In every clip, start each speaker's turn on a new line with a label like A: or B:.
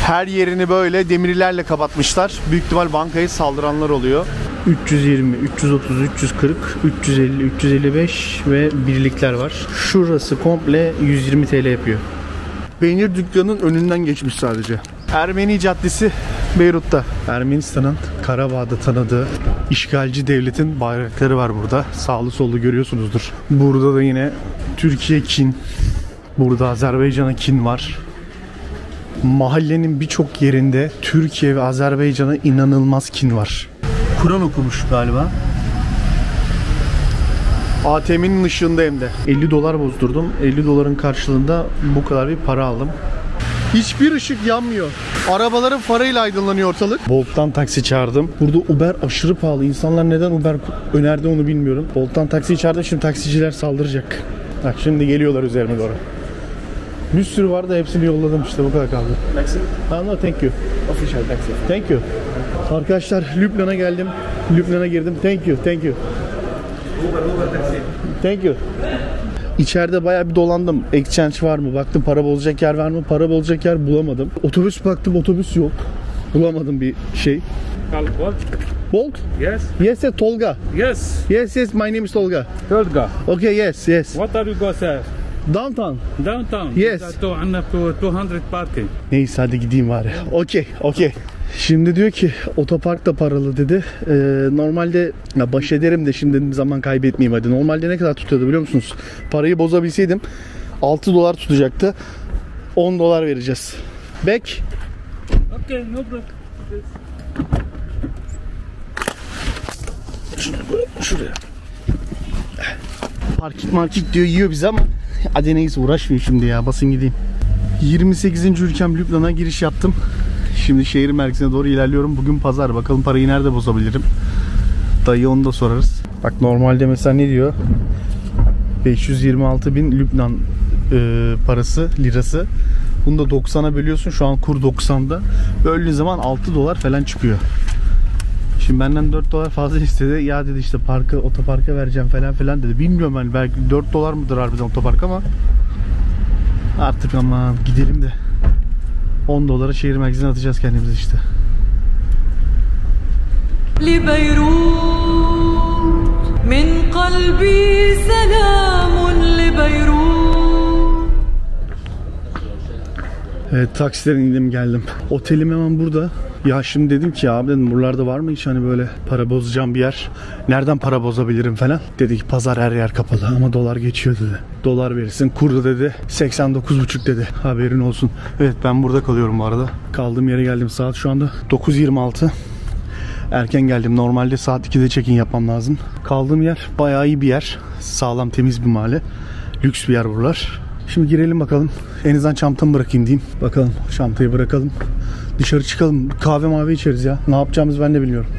A: Her yerini böyle demirlerle kapatmışlar. Büyük ihtimal bankaya saldıranlar oluyor. 320, 330, 340, 350, 355 ve birlikler var. Şurası komple 120 TL yapıyor. Peynir dükkanının önünden geçmiş sadece. Ermeni Caddesi Beyrut'ta. Ermenistan'ın Karabağ'da tanıdığı işgalci devletin bayrakları var burada. Sağlı sollu görüyorsunuzdur. Burada da yine Türkiye kin. Burada Azerbaycan'a kin var. Mahallenin birçok yerinde Türkiye ve Azerbaycan'a inanılmaz kin var. Kur'an okumuş galiba. ATM'nin ışığında hem de. 50 dolar bozdurdum. 50 doların karşılığında bu kadar bir para aldım. Hiçbir ışık yanmıyor. Arabaların farıyla aydınlanıyor ortalık. Bolt'tan taksi çağırdım. Burada Uber aşırı pahalı. İnsanlar neden Uber önerdi onu bilmiyorum. Bolt'tan taksi çağırdım. Şimdi taksiciler saldıracak. Bak şimdi geliyorlar üzerime doğru. Bir sürü vardı, hepsini yolladım işte, bu kadar kaldı. Taxi? No, thank you.
B: Official taxi.
A: Thank you. Arkadaşlar Lübnan'a geldim. Lübnan'a girdim. Thank you.
B: Uber taxi.
A: Thank you. İçeride bayağı bir dolandım. Exchange var mı? Baktım para bozacak yer var mı? Para bozacak yer bulamadım. Otobüs baktım, otobüs yok. Bulamadım bir şey.
B: Bolt?
A: Bolt?
B: Yes.
A: Yes, Tolga.
B: Yes.
A: Yes, my name is Tolga.
B: Tolga.
A: Okay, yes.
B: What are you going to say?
A: Downtown.
B: Downtown.
A: Yes.
B: 200 parking.
A: Neyse hadi gideyim bari. Okay. Şimdi diyor ki otopark da paralı dedi. Normalde ya baş ederim de şimdi zaman kaybetmeyeyim hadi. Normalde ne kadar tutuyordu biliyor musunuz? Parayı bozabilseydim 6 dolar tutacaktı. 10 dolar vereceğiz. Back.
B: Okay, no problem.
A: Şuraya. Market diyor, yiyor bizi ama hadi neyse, uğraşmayayım şimdi ya, basın gideyim. 28. ülkem Lübnan'a giriş yaptım. Şimdi şehir merkezine doğru ilerliyorum. Bugün pazar. Bakalım parayı nerede bozabilirim. Dayı onu da sorarız. Bak normalde mesela ne diyor? 526.000 Lübnan parası, lirası. Bunu da 90'a bölüyorsun. Şu an kur 90'da. Böldüğün zaman 6 dolar falan çıkıyor. Şimdi benden 4 dolar fazla istedi. Ya dedi işte otoparka vereceğim falan dedi. Bilmiyorum ben, belki 4 dolar mıdır harbiden otopark ama artık ama gidelim de 10 dolara şehir merkezine atacağız kendimizi işte. Evet, taksilerin indim geldim. Otelim hemen burada. Ya şimdi dedim ki abi dedim, buralarda var mı hiç hani böyle para bozacağım bir yer? Nereden para bozabilirim falan? Dedi ki pazar her yer kapalı ama dolar geçiyor dedi. Dolar verirsin. Kurda dedi 89,5 dedi. Haberin olsun. Evet, ben burada kalıyorum bu arada. Kaldığım yere geldim. Saat şu anda 9:26. Erken geldim. Normalde saat 2'de check-in yapmam lazım. Kaldığım yer bayağı iyi bir yer. Sağlam, temiz bir mahalle. Lüks bir yer buralar. Şimdi girelim bakalım. En azından çantamı bırakayım diyeyim. Bakalım, çantayı bırakalım. Dışarı çıkalım. Kahve mavi içeriz ya. Ne yapacağımızı ben de bilmiyorum.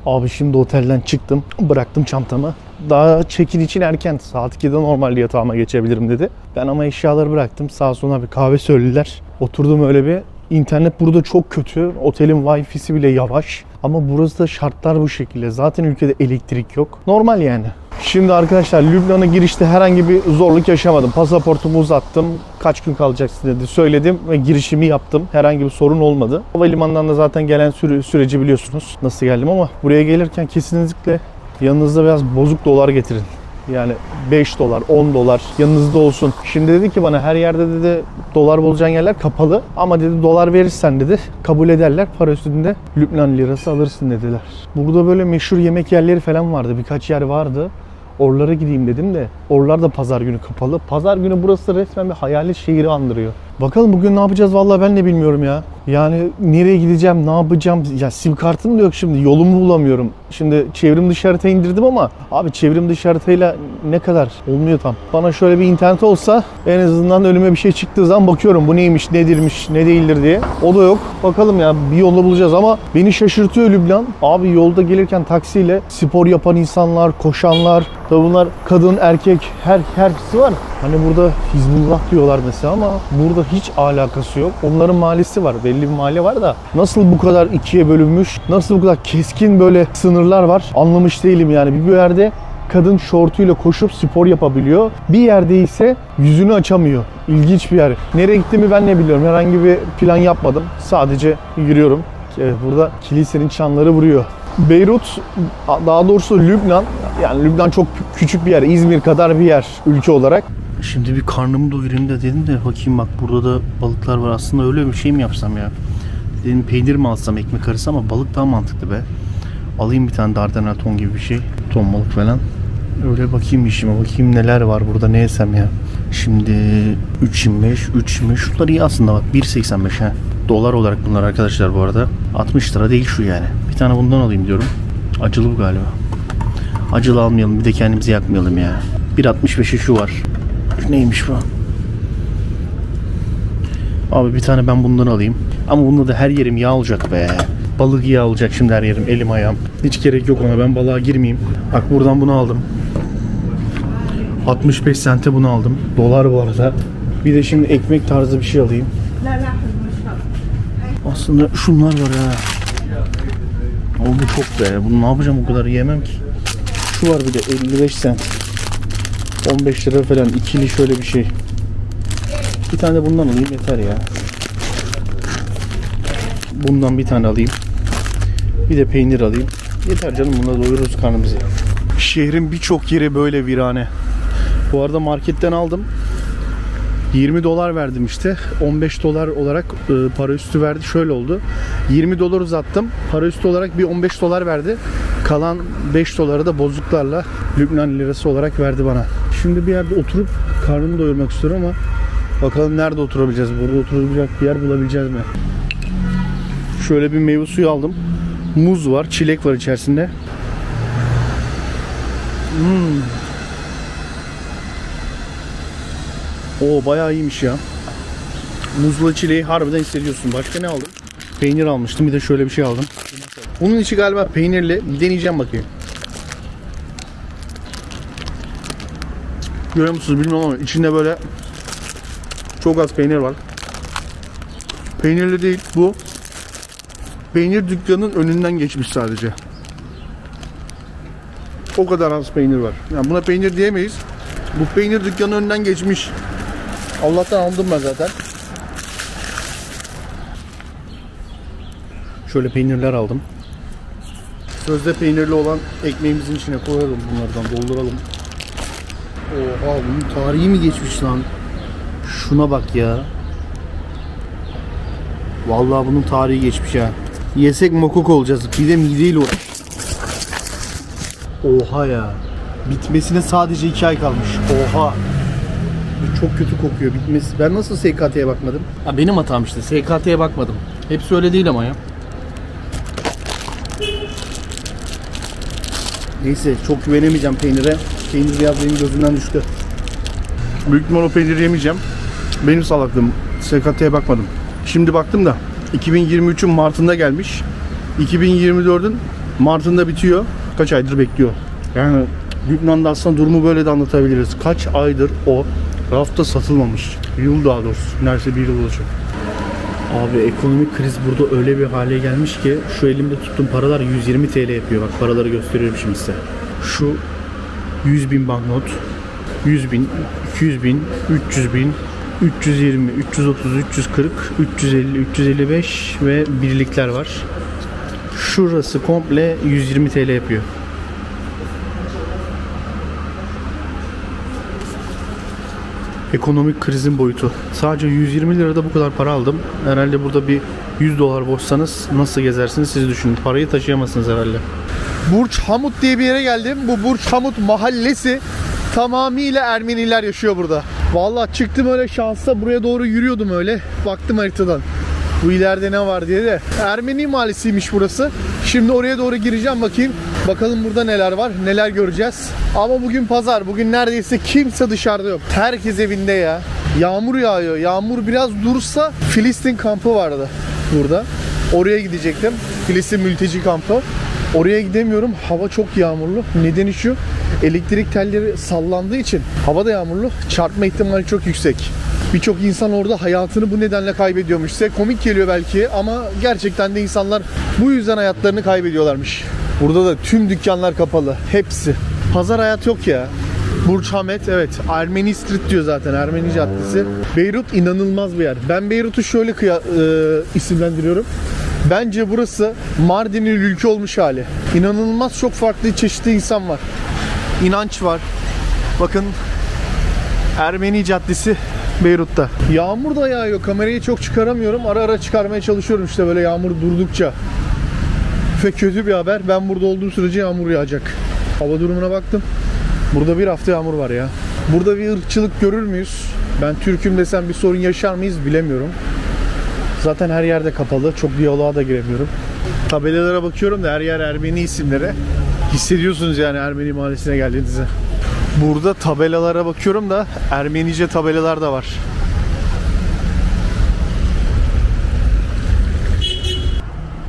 A: Abi şimdi otelden çıktım. Bıraktım çantamı. Daha check-in için erken. Saat 2'de normalde yatağıma geçebilirim dedi. Ben ama eşyaları bıraktım. Sağa sola bir kahve söylediler. Oturdum öyle bir. İnternet burada çok kötü. Otelin Wi-Fi'si bile yavaş. Ama burası da şartlar bu şekilde. Zaten ülkede elektrik yok. Normal yani. Şimdi arkadaşlar Lübnan'a girişte herhangi bir zorluk yaşamadım. Pasaportumu uzattım. Kaç gün kalacaksın dedi. Söyledim ve girişimi yaptım. Herhangi bir sorun olmadı. Havalimanından da zaten gelen süreci biliyorsunuz. Nasıl geldim ama buraya gelirken kesinlikle yanınızda biraz bozuk dolar getirin. Yani 5 dolar, 10 dolar yanınızda olsun. Şimdi dedi ki bana her yerde dedi dolar bulacağın yerler kapalı. Ama dedi dolar verirsen dedi kabul ederler. Para üstünde Lübnan lirası alırsın dediler. Burada böyle meşhur yemek yerleri falan vardı. Birkaç yer vardı. Oralara gideyim dedim de oralar da pazar günü kapalı. Pazar günü burası resmen bir hayalet şehri andırıyor. Bakalım bugün ne yapacağız vallahi ben de bilmiyorum ya. Yani nereye gideceğim, ne yapacağım? Ya sim kartım da yok şimdi, yolumu bulamıyorum. Şimdi çevrim dışı harita indirdim ama abi çevrim dışı haritayla ne kadar olmuyor tam. Bana şöyle bir internet olsa en azından önüme bir şey çıktığı zaman bakıyorum bu neymiş, nedirmiş, ne değildir diye. O da yok. Bakalım ya, bir yolunu bulacağız ama beni şaşırtıyor Lübnan. Abi yolda gelirken taksiyle spor yapan insanlar, koşanlar, tabi bunlar kadın, erkek, herkesi var. Hani burada Hizbullah diyorlar mesela ama burada hiç alakası yok. Onların mahallesi var. Belli bir mahalle var da nasıl bu kadar ikiye bölünmüş, nasıl bu kadar keskin böyle sınırlar var anlamış değilim yani. Bir yerde kadın şortuyla koşup spor yapabiliyor. Bir yerde ise yüzünü açamıyor. İlginç bir yer. Nereye gittiğimi ben ne biliyorum. Herhangi bir plan yapmadım. Sadece yürüyorum. Evet, burada kilisenin çanları vuruyor. Beyrut, daha doğrusu Lübnan. Yani Lübnan çok küçük bir yer. İzmir kadar bir yer ülke olarak. Şimdi bir karnımı doyurayım da dedim de bakayım, bak burada da balıklar var. Aslında öyle bir şey mi yapsam ya? Dedim peynir mi alsam, ekmek arası, ama balık daha mantıklı be. Alayım bir tane dardanel ton gibi bir şey. Ton balık falan. Öyle bakayım işime, bakayım neler var burada, ne yesem ya. Şimdi 3.25 şunlar iyi aslında, bak 1.85 ha. Dolar olarak bunlar arkadaşlar bu arada. 60 lira değil şu yani. Bir tane bundan alayım diyorum. Acılı bu galiba. Acılı almayalım, bir de kendimizi yakmayalım ya. 1.65'e şu var. Şu neymiş bu? Abi bir tane ben bundan alayım. Ama bunda da her yerim yağ olacak be. Balık yağı olacak şimdi her yerim, elim ayağım. Hiç gerek yok ona, ben balığa girmeyeyim. Bak buradan bunu aldım. 65 sente bunu aldım. Dolar bu arada. Bir de şimdi ekmek tarzı bir şey alayım. Aslında şunlar var ha. O bu çok be. Bunu ne yapacağım, o kadar yiyemem ki. Şu var bir de 55 sent. 15 lira falan, ikili şöyle bir şey. Bir tane de bundan alayım yeter ya. Bundan bir tane alayım. Bir de peynir alayım. Yeter canım, bununla doyururuz karnımızı. Şehrin birçok yeri böyle virane. Bu arada marketten aldım. 20 dolar verdim işte. 15 dolar olarak para üstü verdi. Şöyle oldu. 20 dolar uzattım. Para üstü olarak bir 15 dolar verdi. Kalan 5 doları da bozuklarla Lübnan lirası olarak verdi bana. Şimdi bir yerde oturup karnımı doyurmak istiyorum ama bakalım nerede oturabileceğiz? Burada oturabilecek bir yer bulabileceğiz mi? Şöyle bir meyve suyu aldım. Muz var, çilek var içerisinde. Oo bayağı iyiymiş ya. Muzla çileği harbiden hissediyorsun. Başka ne aldım? Peynir almıştım. Bir de şöyle bir şey aldım. Bunun içi galiba peynirli. Deneyeceğim bakayım. Görüyor musunuz bilmiyorum ama içinde böyle çok az peynir var. Peynirli değil bu. Peynir dükkanının önünden geçmiş sadece. O kadar az peynir var. Yani buna peynir diyemeyiz. Bu peynir dükkanının önünden geçmiş. Allah'tan aldım ben zaten. Şöyle peynirler aldım. Sözde peynirli olan ekmeğimizin içine koyalım, bunlardan dolduralım. Oha, bunun tarihi mi geçmiş lan? Şuna bak ya. Vallahi bunun tarihi geçmiş ha. Yesek mokok olacağız. Bir de mideyle uğraş. Oha ya. Bitmesine sadece 2 ay kalmış. Oha. Bu çok kötü kokuyor bitmesi. Ben nasıl SKT'ye bakmadım? Ha, benim hatam işte. SKT'ye bakmadım. Hepsi öyle değil ama ya. Neyse, çok güvenemeyeceğim peynire. Peynir biraz benim gözümden düştü. Büyük ihtimal o peyniri yemeyeceğim. Benim salaklığım. SKT'ye bakmadım. Şimdi baktım da 2023'ün Mart'ında gelmiş. 2024'ün Mart'ında bitiyor. Kaç aydır bekliyor. Yani Lübnan'da aslında durumu böyle de anlatabiliriz. Kaç aydır o rafta satılmamış. Yıl daha doğrusu. Neredeyse bir yıl olacak. Abi ekonomik kriz burada öyle bir hale gelmiş ki şu elimde tuttuğum paralar 120 TL yapıyor. Bak paraları gösteriyorum şimdi size. Şu 100.000 banknot, 100.000, 200.000, 300.000, 320, 330, 340, 350, 355 ve birlikler var. Şurası komple 120 TL yapıyor. Ekonomik krizin boyutu. Sadece 120 lirada bu kadar para aldım. Herhalde burada bir 100 dolar boşsanız nasıl gezersiniz siz düşünün. Parayı taşıyamazsınız herhalde. Burç Hamut diye bir yere geldim. Bu Burç Hamut mahallesi tamamıyla Ermeniler yaşıyor burada. Vallahi çıktım öyle şansa, buraya doğru yürüyordum öyle. Baktım haritadan. Bu ileride ne var diye de. Ermeni mahallesiymiş burası. Şimdi oraya doğru gireceğim bakayım. Bakalım burada neler var, neler göreceğiz. Ama bugün pazar. Bugün neredeyse kimse dışarıda yok. Herkes evinde ya. Yağmur yağıyor. Yağmur biraz dursa Filistin kampı vardı burada. Oraya gidecektim. Filistin mülteci kampı. Oraya gidemiyorum. Hava çok yağmurlu. Nedeni şu. Elektrik telleri sallandığı için hava da yağmurlu. Çarpma ihtimali çok yüksek. Birçok insan orada hayatını bu nedenle kaybediyormuş. Size komik geliyor belki ama gerçekten de insanlar bu yüzden hayatlarını kaybediyorlarmış. Burada da tüm dükkanlar kapalı. Hepsi. Pazar hayat yok ya. Burç Hamid, evet. Ermeni Street diyor zaten. Ermeni Caddesi. Beyrut inanılmaz bir yer. Ben Beyrut'u şöyle isimlendiriyorum. Bence burası Mardin'in ülke olmuş hali. İnanılmaz çok farklı çeşitli insan var. İnanç var. Bakın Ermeni Caddesi Beyrut'ta. Yağmur da yağıyor. Kamerayı çok çıkaramıyorum. Ara ara çıkarmaya çalışıyorum işte böyle yağmur durdukça. Ve kötü bir haber. Ben burada olduğum sürece yağmur yağacak. Hava durumuna baktım. Burada bir hafta yağmur var ya. Burada bir ırkçılık görür müyüz? Ben Türk'üm desem bir sorun yaşar mıyız bilemiyorum. Zaten her yerde kapalı. Çok diyaloğa da giremiyorum. Tabelalara bakıyorum da her yer Ermeni isimlere. Hissediyorsunuz yani Ermeni mahallesine geldiğinizde. Burada tabelalara bakıyorum da Ermenice tabelalar da var.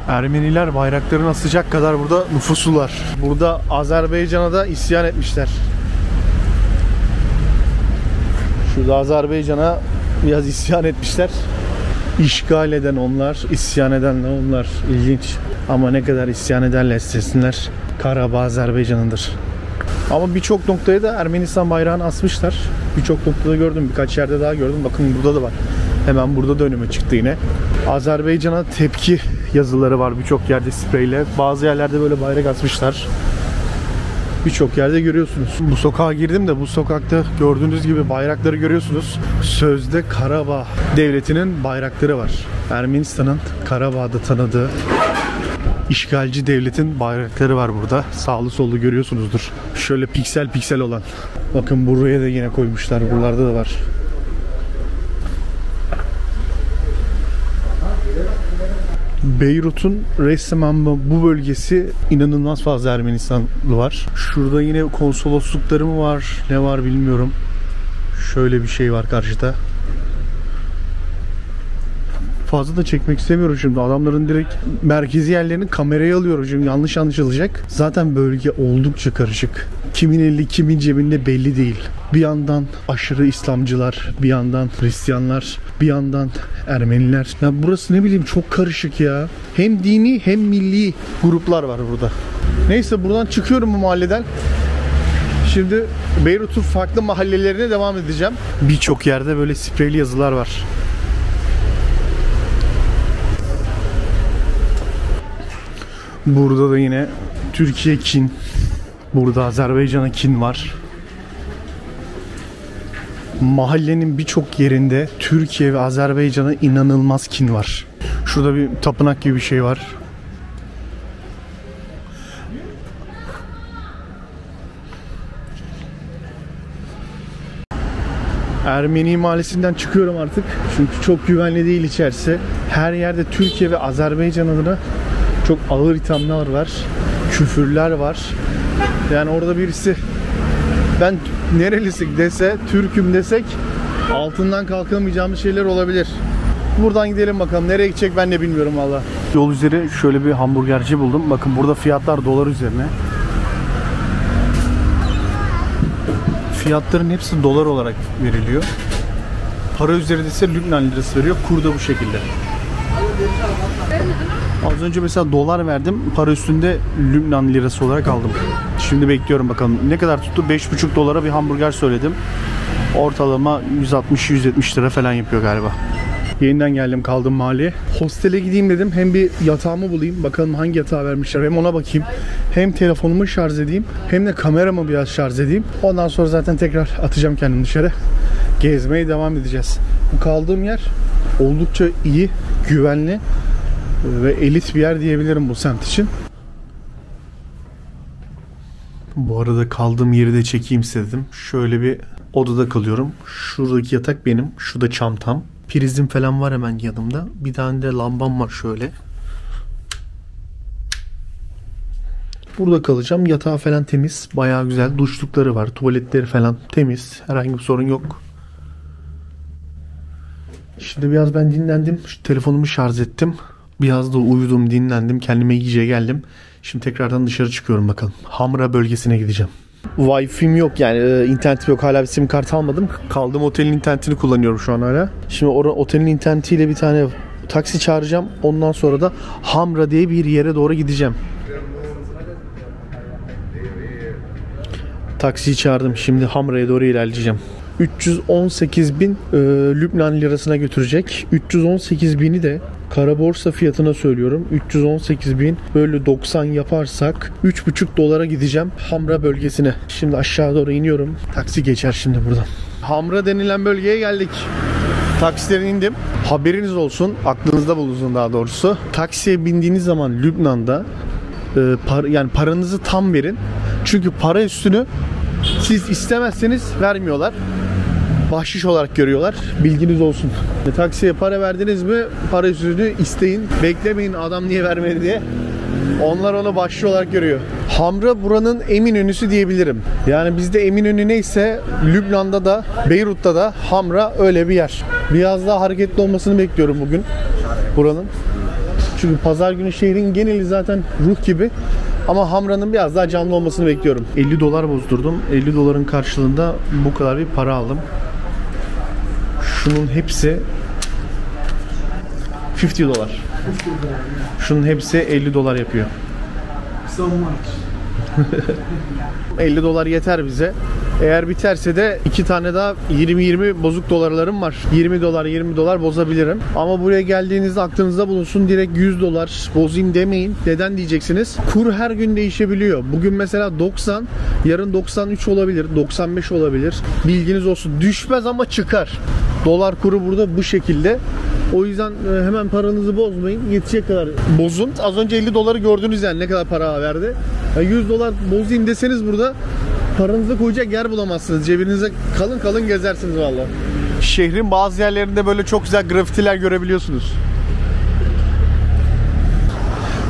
A: Ermeniler bayraklarını asacak kadar burada nüfuslular. Burada Azerbaycan'a da isyan etmişler. Şurada Azerbaycan'a biraz isyan etmişler. İşgal eden onlar, isyan edenler onlar. İlginç. Ama ne kadar isyan ederler istesinler, Karabağ Azerbaycan'ındır. Ama birçok noktaya da Ermenistan bayrağını asmışlar. Birçok noktada gördüm, birkaç yerde daha gördüm. Bakın burada da var. Hemen burada da önüme çıktı yine. Azerbaycan'a tepki yazıları var birçok yerde spreyle. Bazı yerlerde böyle bayrak asmışlar. Birçok yerde görüyorsunuz. Bu sokağa girdim de bu sokakta gördüğünüz gibi bayrakları görüyorsunuz. Sözde Karabağ Devleti'nin bayrakları var. Ermenistan'ın Karabağ'da tanıdığı işgalci devletin bayrakları var burada. Sağlı sollu görüyorsunuzdur. Şöyle piksel piksel olan. Bakın buraya da yine koymuşlar. Buralarda da var. Beyrut'un resmen bu bölgesi inanılmaz fazla Ermenistanlı var. Şurada yine konsoloslukları mı var? Ne var bilmiyorum. Şöyle bir şey var karşıda. Fazla da çekmek istemiyorum şimdi. Adamların direkt merkezi yerlerini kameraya alıyorum. Şimdi yanlış anlaşılacak. Zaten bölge oldukça karışık. Kimin eli kimin cebinde belli değil. Bir yandan aşırı İslamcılar, bir yandan Hristiyanlar, bir yandan Ermeniler. Ya burası ne bileyim çok karışık ya. Hem dini hem milli gruplar var burada. Neyse buradan çıkıyorum bu mahalleden. Şimdi Beyrut'un farklı mahallelerine devam edeceğim. Birçok yerde böyle spreyli yazılar var. Burada da yine Türkiye kin. Burada Azerbaycan'a kin var. Mahallenin birçok yerinde Türkiye ve Azerbaycan'a inanılmaz kin var. Şurada bir tapınak gibi bir şey var. Ermeni mahallesinden çıkıyorum artık. Çünkü çok güvenli değil içerisi. Her yerde Türkiye ve Azerbaycan adına çok ağır ithamlar var. Küfürler var. Yani orada birisi ben nerelisin dese, Türk'üm desek altından kalkamayacağımız şeyler olabilir. Buradan gidelim bakalım. Nereye gidecek ben de bilmiyorum valla. Yol üzeri şöyle bir hamburgerci buldum. Bakın burada fiyatlar dolar üzerine. Fiyatların hepsi dolar olarak veriliyor. Para üzerinde ise Lübnan lirası veriyor. Kur da bu şekilde. Az önce mesela dolar verdim. Para üstünde Lübnan lirası olarak aldım. Şimdi bekliyorum bakalım. Ne kadar tuttu? 5,5 dolara bir hamburger söyledim. Ortalama 160-170 lira falan yapıyor galiba. Yeniden geldim kaldım mahalleye. Hostele gideyim dedim. Hem bir yatağımı bulayım. Bakalım hangi yatağı vermişler. Hem ona bakayım. Hem telefonumu şarj edeyim. Hem de kameramı biraz şarj edeyim. Ondan sonra zaten tekrar atacağım kendimi dışarı. Gezmeye devam edeceğiz. Bu kaldığım yer oldukça iyi, güvenli ve elit bir yer diyebilirim bu semt için. Bu arada kaldığım yeri de çekeyim istedim. Şöyle bir odada kalıyorum. Şuradaki yatak benim. Şu da çantam. Prizim falan var hemen yanımda. Bir tane de lambam var şöyle. Burada kalacağım. Yatağı falan temiz. Bayağı güzel. Duşlukları var. Tuvaletleri falan temiz. Herhangi bir sorun yok. Şimdi biraz ben dinlendim. Şu telefonumu şarj ettim. Biraz da uyudum, dinlendim. Kendime iyice geldim. Şimdi tekrardan dışarı çıkıyorum bakalım. Hamra bölgesine gideceğim. Wi-Fi'm yok yani internetim yok. Hala bir sim kart almadım. Kaldığım otelin internetini kullanıyorum şu an hala. Şimdi otelin internetiyle bir tane taksi çağıracağım. Ondan sonra da Hamra diye bir yere doğru gideceğim. Taksiyi çağırdım. Şimdi Hamra'ya doğru ilerleyeceğim. 318.000 Lübnan lirasına götürecek. 318.000'i de kara borsa fiyatına söylüyorum. 318.000 bölü 90 yaparsak 3,5 dolara gideceğim Hamra bölgesine. Şimdi aşağı doğru iniyorum. Taksi geçer şimdi buradan. Hamra denilen bölgeye geldik. Taksiden indim. Haberiniz olsun, aklınızda bulunsun daha doğrusu. Taksiye bindiğiniz zaman Lübnan'da yani paranızı tam verin. Çünkü para üstünü siz istemezseniz vermiyorlar. Bahşiş olarak görüyorlar. Bilginiz olsun. Taksiye para verdiniz mi para üstünü isteyin. Beklemeyin adam niye vermedi diye. Onlar onu bahşiş olarak görüyor. Hamra buranın Eminönü'sü diyebilirim. Yani bizde Eminönü neyse Lübnan'da da Beyrut'ta da Hamra öyle bir yer. Biraz daha hareketli olmasını bekliyorum bugün buranın. Çünkü pazar günü şehrin geneli zaten ruh gibi. Ama Hamra'nın biraz daha canlı olmasını bekliyorum. 50 dolar bozdurdum. 50 doların karşılığında bu kadar bir para aldım. Şunun hepsi 50 dolar. Şunun hepsi 50 dolar yapıyor.
C: So much.
A: 50 dolar yeter bize. Eğer biterse de 2 tane daha 20 bozuk dolarlarım var. 20 dolar bozabilirim. Ama buraya geldiğinizde aklınızda bulunsun, direkt 100 dolar bozayım demeyin. Neden diyeceksiniz? Kur her gün değişebiliyor. Bugün mesela 90, yarın 93 olabilir, 95 olabilir. Bilginiz olsun. Düşmez ama çıkar. Dolar kuru burada bu şekilde. O yüzden hemen paranızı bozmayın. Yetecek kadar bozun. Az önce 50 doları gördünüz yani ne kadar para verdi. Yani 100 dolar bozayım deseniz burada paranızı koyacak yer bulamazsınız. Cebinize kalın kalın gezersiniz vallahi. Şehrin bazı yerlerinde böyle çok güzel grafitiler görebiliyorsunuz.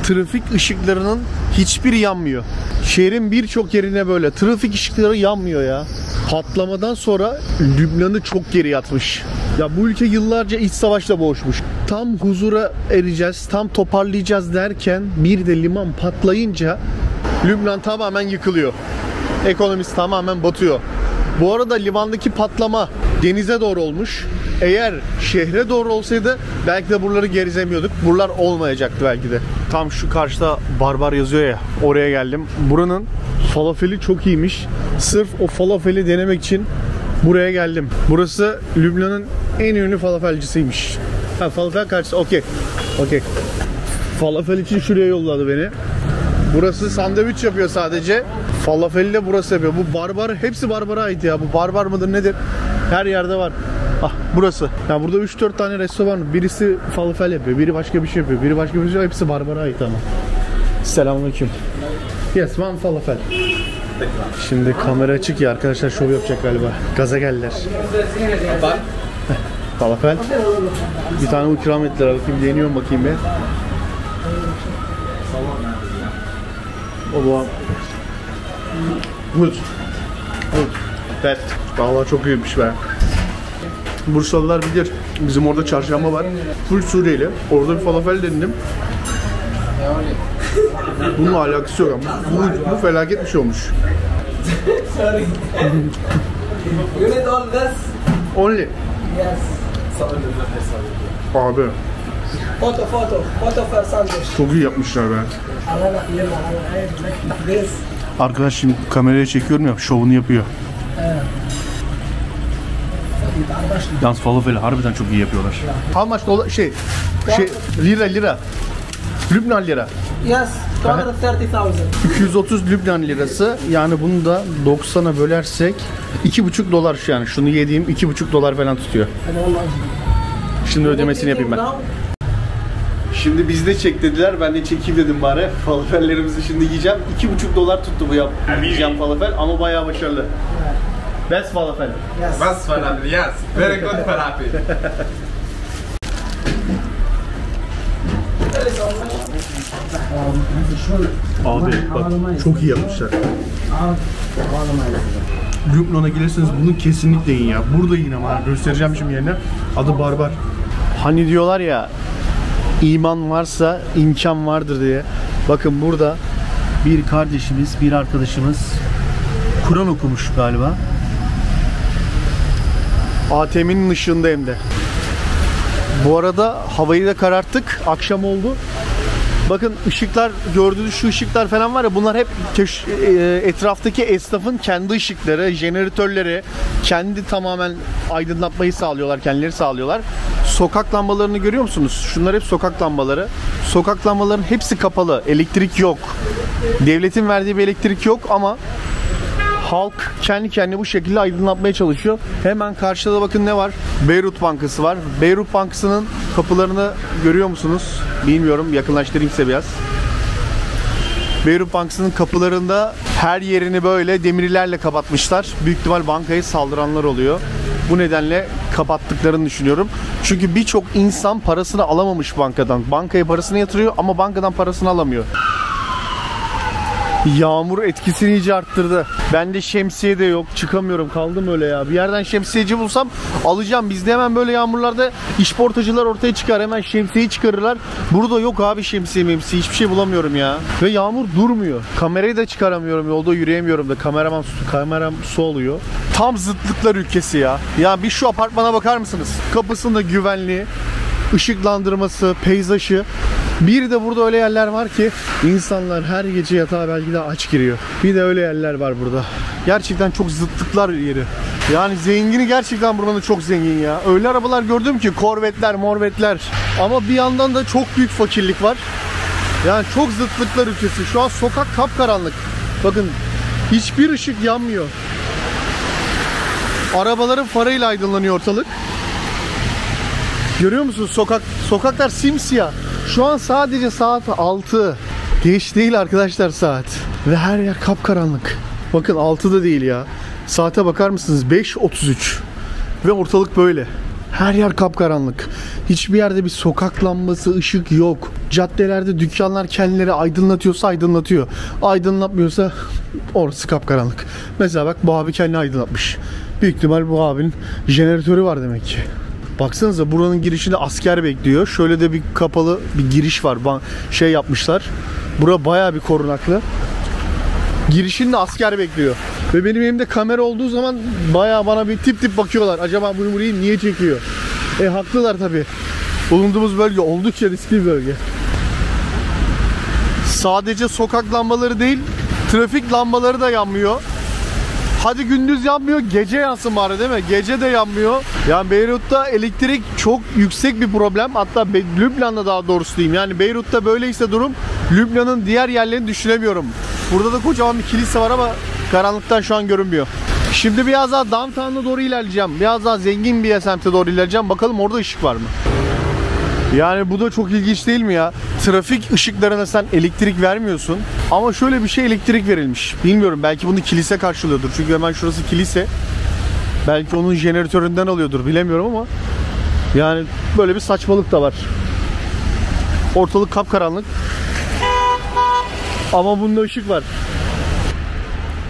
A: Trafik ışıklarının hiçbiri yanmıyor. Şehrin birçok yerine böyle trafik ışıkları yanmıyor ya. Patlamadan sonra Lübnan'ı çok geri atmış. Ya bu ülke yıllarca iç savaşla boğuşmuş. Tam huzura ereceğiz, tam toparlayacağız derken bir de liman patlayınca Lübnan tamamen yıkılıyor. Ekonomisi tamamen batıyor. Bu arada limandaki patlama denize doğru olmuş. Eğer şehre doğru olsaydı belki de buraları gerizemiyorduk. Buralar olmayacaktı belki de. Tam şu karşıda Barbar yazıyor ya, oraya geldim. Buranın falafeli çok iyiymiş. Sırf o falafeli denemek için buraya geldim. Burası Lübnan'ın en ünlü falafelcisiymiş. Ha, falafel karşısı. Okey. Falafel için şuraya yolladı beni. Burası sandviç yapıyor sadece. Falafeli de burası yapıyor. Bu Barbar, hepsi Barbar'a ait ya. Bu Barbar mıdır nedir? Her yerde var. Ah, burası. Ya burada 3-4 tane restoran. Birisi falafel yapıyor, biri başka bir şey yapıyor, biri başka bir şey yapıyor. Hepsi Barbar'a ait ama. Selamünaleyküm. Yes, one falafel. Şimdi kamera açık ya, arkadaşlar şov yapacak galiba. Gaza geldiler. Falafel. Bir tane ikram ettiler. Bakayım, deniyorum bakayım bir. Oba. Good. Best. Vallahi çok iyiymiş be. Bursalılar bilir. Bizim orada çarşamba var. Full Suriyeli. Orada bir falafel denedim. Bununla alakası yok ama bu felaket bir şey olmuş.
C: Sorry. You need all this?
A: Only.
C: Yes.
A: Abi
C: Photo for sandwich.
A: çok iyi yapmışlar be. Arkadaş şimdi kameraya çekiyorum ya, şovunu yapıyor. Yalnız falafeli harbiden çok iyi yapıyorlar. How much dolar lira. Lübnan lira.
C: Yes, 230,000.
A: 230 Lübnan lirası. Yani bunu da 90'a bölersek 2,5 dolar şu, yani şunu yediğim 2,5 dolar falan tutuyor. Şimdi ödemesini yapayım ben. Şimdi bizde çek dediler, ben de çekeyim dedim bari. Falafellerimizi şimdi yiyeceğim. 2,5 dolar tuttu bu yiyeceğim falafel ama bayağı başarılı. Best falafel.
C: Yes.
D: Best falafel, yes. Very good falafel.
A: Abi bak çok iyi yapmışlar. Lübnan'a gelirseniz bunu kesinlikle yiyin ya. Burada yiyin ama göstereceğim şimdi yerine. Adı Barbar. Hani diyorlar ya, iman varsa imkan vardır diye. Bakın burada bir kardeşimiz, bir arkadaşımız Kur'an okumuş galiba. ATM'nin ışığında hem de. Bu arada havayı da kararttık. Akşam oldu. Bakın ışıklar, gördüğünüz şu ışıklar falan var ya, bunlar hep etraftaki esnafın kendi ışıkları, jeneratörleri, kendi tamamen aydınlatmayı sağlıyorlar, kendileri sağlıyorlar. Sokak lambalarını görüyor musunuz? Şunlar hep sokak lambaları. Sokak lambalarının hepsi kapalı. Elektrik yok. Devletin verdiği bir elektrik yok ama halk kendi kendine bu şekilde aydınlatmaya çalışıyor. Hemen karşıda da bakın ne var? Beyrut Bankası var. Beyrut Bankası'nın kapılarını görüyor musunuz? Bilmiyorum. Yakınlaştırayım size biraz. Beyrut Bankası'nın kapılarında her yerini böyle demirlerle kapatmışlar. Büyük ihtimal bankaya saldıranlar oluyor. Bu nedenle kapattıklarını düşünüyorum. Çünkü birçok insan parasını alamamış bankadan. Bankaya parasını yatırıyor ama bankadan parasını alamıyor. Yağmur etkisini iyice arttırdı. Bende şemsiye de yok. Çıkamıyorum. Kaldım öyle ya. Bir yerden şemsiyeci bulsam alacağım. Bizde hemen böyle yağmurlarda işportacılar ortaya çıkar. Hemen şemsiyeyi çıkarırlar. Burada yok abi şemsiye memsiye. Hiçbir şey bulamıyorum ya. Ve yağmur durmuyor. Kamerayı da çıkaramıyorum. Yolda yürüyemiyorum da. Kameram su oluyor. Tam zıtlıklar ülkesi ya. Ya bir şu apartmana bakar mısınız? Kapısında güvenliği, ışıklandırması, peyzajı. Bir de burada öyle yerler var ki insanlar her gece yatağa belki de aç giriyor. Bir de öyle yerler var burada. Gerçekten çok zıtlıklar yeri. Yani zengini gerçekten buranın çok zengin ya. Öyle arabalar gördüm ki korvetler, morvetler. Ama bir yandan da çok büyük fakirlik var. Yani çok zıtlıklar ülkesi. Şu an sokak kapkaranlık. Bakın hiçbir ışık yanmıyor. Arabaların farıyla aydınlanıyor ortalık. Görüyor musunuz? Sokaklar simsiyah. Şu an sadece saat 6. Geç değil arkadaşlar saat. Ve her yer kapkaranlık. Bakın 6'da değil ya. Saate bakar mısınız? 5:33. Ve ortalık böyle. Her yer kapkaranlık. Hiçbir yerde bir sokak lambası, ışık yok. Caddelerde dükkanlar kendileri aydınlatıyorsa aydınlatıyor. Aydınlatmıyorsa orası kapkaranlık. Mesela bak bu abi kendini aydınlatmış. Büyük ihtimal bu abinin jeneratörü var demek ki. Baksanıza buranın girişinde asker bekliyor. Şöyle de bir kapalı bir giriş var. Şey yapmışlar. Bura bayağı bir korunaklı. Girişinde asker bekliyor. Ve benim elimde kamera olduğu zaman bayağı bana bir tip bakıyorlar. Acaba bunu burayı niye çekiyor? Haklılar tabii. Bulunduğumuz bölge oldukça riskli bir bölge. Sadece sokak lambaları değil, trafik lambaları da yanmıyor. Hadi gündüz yanmıyor, gece yansın bari değil mi? Gece de yanmıyor. Yani Beyrut'ta elektrik çok yüksek bir problem. Hatta Lübnan'da daha doğrusu diyeyim. Yani Beyrut'ta böyleyse durum, Lübnan'ın diğer yerlerini düşünemiyorum. Burada da kocaman bir kilise var ama karanlıktan şu an görünmüyor. Şimdi biraz daha downtown'a doğru ilerleyeceğim. Biraz daha zengin bir semte doğru ilerleyeceğim. Bakalım orada ışık var mı? Yani bu da çok ilginç değil mi ya? Trafik ışıklarına sen elektrik vermiyorsun. Ama şöyle bir şey elektrik verilmiş. Bilmiyorum, belki bunu kilise karşılıyordur. Çünkü hemen şurası kilise. Belki onun jeneratöründen alıyordur. Bilemiyorum ama. Yani böyle bir saçmalık da var. Ortalık kapkaranlık. Ama bunda ışık var.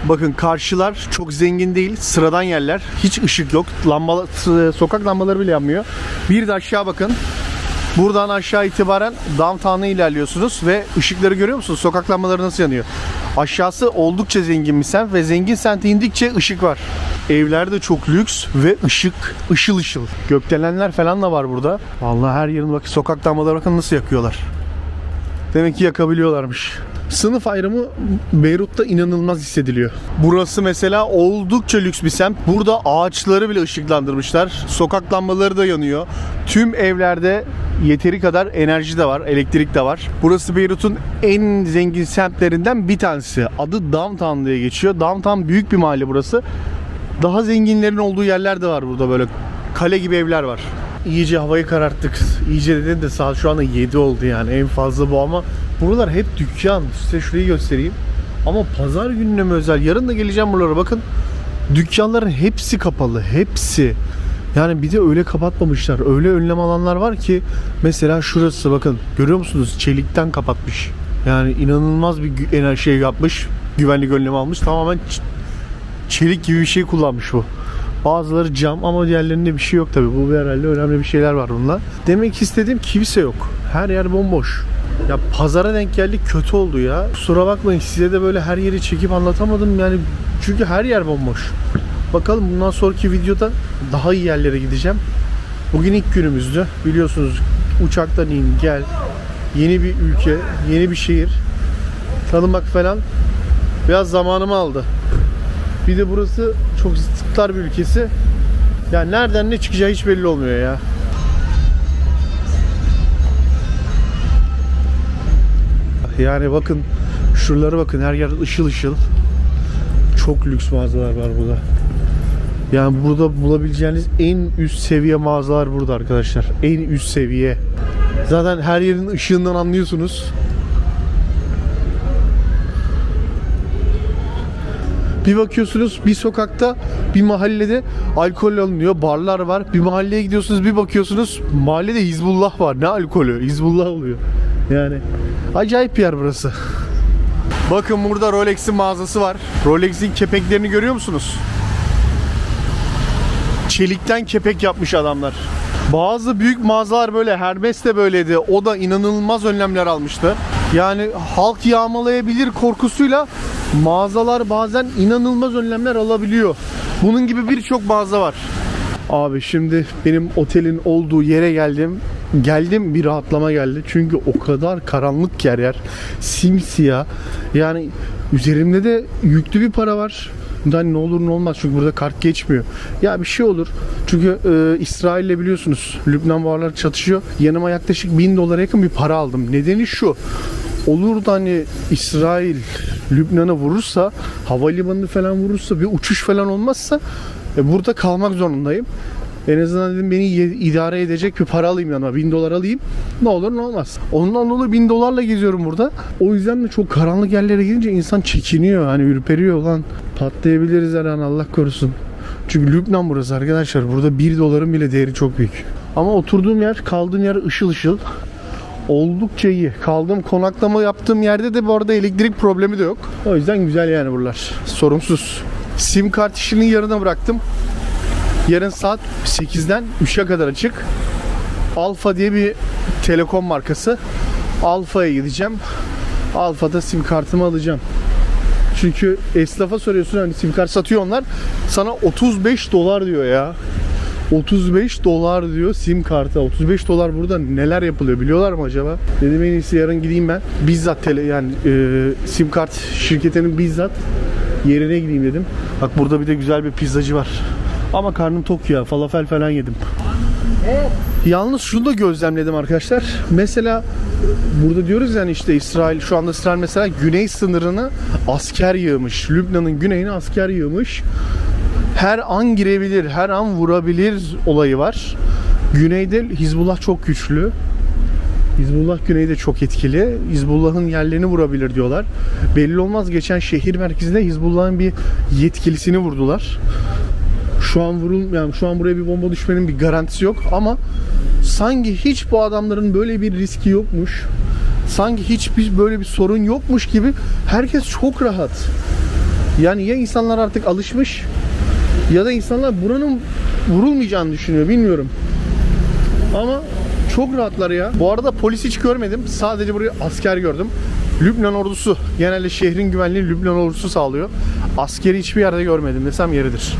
A: Bakın karşılar çok zengin değil. Sıradan yerler. Hiç ışık yok. Sokak lambaları bile yanmıyor. Bir de aşağı bakın. Buradan aşağı itibaren downtown'a ilerliyorsunuz ve ışıkları görüyor musunuz? Sokak lambaları nasıl yanıyor? Aşağısı oldukça zengin bir semt ve zengin semte indikçe ışık var. Evler de çok lüks ve ışıl ışıl. Gökdelenler falan da var burada. Vallahi her yerin bak, sokak lambaları bakın nasıl yakıyorlar. Demek ki yakabiliyorlarmış. Sınıf ayrımı Beyrut'ta inanılmaz hissediliyor. Burası mesela oldukça lüks bir semt. Burada ağaçları bile ışıklandırmışlar. Sokak lambaları da yanıyor. Tüm evlerde yeteri kadar enerji de var, elektrik de var. Burası Beyrut'un en zengin semtlerinden bir tanesi. Adı Downtown diye geçiyor. Downtown büyük bir mahalle burası. Daha zenginlerin olduğu yerler de var burada, böyle kale gibi evler var. İyice havayı kararttık. İyice dedin de saat şu anda 7 oldu yani. En fazla bu ama buralar hep dükkan. Size şurayı göstereyim. Ama pazar gününe mi özel? Yarın da geleceğim buralara. Bakın dükkanların hepsi kapalı. Hepsi. Yani bir de öyle kapatmamışlar. Öyle önlem alanlar var ki mesela şurası bakın. Görüyor musunuz? Çelikten kapatmış. Yani inanılmaz bir şey yapmış. Güvenlik önlemi almış. Tamamen çelik gibi bir şey kullanmış bu. Bazıları cam ama diğerlerinde bir şey yok tabi. Bu herhalde önemli bir şeyler var bununla. Demek istediğim kimse yok. Her yer bomboş. Ya pazara denk geldik, kötü oldu ya. Kusura bakmayın, size de böyle her yeri çekip anlatamadım yani. Çünkü her yer bomboş. Bakalım bundan sonraki videoda daha iyi yerlere gideceğim. Bugün ilk günümüzdü. Biliyorsunuz uçaktan in gel. Yeni bir ülke, yeni bir şehir. Tanımak falan biraz zamanımı aldı. Bir de burası çok istikrar bir ülkesi. Yani nereden ne çıkacağı hiç belli olmuyor ya. Yani bakın şuralara bakın, her yer ışıl ışıl. Çok lüks mağazalar var burada. Yani burada bulabileceğiniz en üst seviye mağazalar burada arkadaşlar. En üst seviye. Zaten her yerin ışığından anlıyorsunuz. Bir bakıyorsunuz bir sokakta, bir mahallede alkol alınıyor, barlar var. Bir mahalleye gidiyorsunuz, bir bakıyorsunuz mahallede Hizbullah var. Ne alkolü? Hizbullah oluyor. Yani acayip bir yer burası. Bakın burada Rolex'in mağazası var. Rolex'in kepeklerini görüyor musunuz? Çelikten kepek yapmış adamlar. Bazı büyük mağazalar böyle, Hermes de böyleydi. O da inanılmaz önlemler almıştı. Yani halk yağmalayabilir korkusuyla mağazalar bazen inanılmaz önlemler alabiliyor. Bunun gibi birçok mağaza var. Abi şimdi benim otelin olduğu yere geldim. Bir rahatlama geldi. Çünkü o kadar karanlık ki yer. Simsiyah. Yani üzerimde de yüklü bir para var. Yani ne olur ne olmaz çünkü burada kart geçmiyor. Ya bir şey olur. Çünkü İsrail'le biliyorsunuz Lübnan bu aralar çatışıyor. Yanıma yaklaşık $1000 yakın bir para aldım. Nedeni şu. Olur da hani İsrail Lübnan'a vurursa, havalimanını falan vurursa, bir uçuş falan olmazsa burada kalmak zorundayım. En azından dedim beni idare edecek bir para alayım yanıma. $1000 alayım. Ne olur ne olmaz. Ondan dolayı $1000'la geziyorum burada. O yüzden de çok karanlık yerlere gidince insan çekiniyor. Hani ürperiyor lan. Patlayabiliriz her an, Allah korusun. Çünkü Lübnan burası arkadaşlar. Burada $1 bile değeri çok büyük. Ama oturduğum yer, kaldığım yer ışıl ışıl. Oldukça iyi. Kaldığım, konaklama yaptığım yerde de bu arada elektrik problemi de yok. O yüzden güzel yani buralar. Sorunsuz. Sim kart işini yarına bıraktım. Yarın saat 8'den 3'e kadar açık. Alfa diye bir telekom markası. Alfa'ya gideceğim. Alfa'da sim kartımı alacağım. Çünkü esnafa soruyorsun hani sim kart satıyor onlar. Sana $35 diyor ya. $35 diyor sim kartı. $35 burada neler yapılıyor biliyorlar mı acaba? Dedim en iyisi yarın gideyim ben. Bizzat sim kart şirketinin bizzat yerine gideyim dedim. Bak burada bir de güzel bir pizzacı var. Ama karnım tok ya. Falafel falan yedim. Yalnız şunu da gözlemledim arkadaşlar. Mesela burada diyoruz yani işte İsrail, şu anda İsrail mesela güney sınırına asker yığmış. Lübnan'ın güneyine asker yığmış. Her an girebilir, her an vurabilir olayı var. Güneyde Hizbullah çok güçlü. Hizbullah güneyde çok etkili. Hizbullah'ın yerlerini vurabilir diyorlar. Belli olmaz, geçen şehir merkezinde Hizbullah'ın bir yetkilisini vurdular. Şu an buraya bir bomba düşmenin bir garantisi yok ama sanki hiç bu adamların böyle bir riski yokmuş. Sanki hiçbir böyle bir sorun yokmuş gibi herkes çok rahat. Yani ya insanlar artık alışmış ya da insanlar buranın vurulmayacağını düşünüyor, bilmiyorum. Ama çok rahatlar ya. Bu arada polis hiç görmedim. Sadece buraya asker gördüm. Lübnan ordusu. Genelde şehrin güvenliğini Lübnan ordusu sağlıyor. Askeri hiçbir yerde görmedim desem yeridir.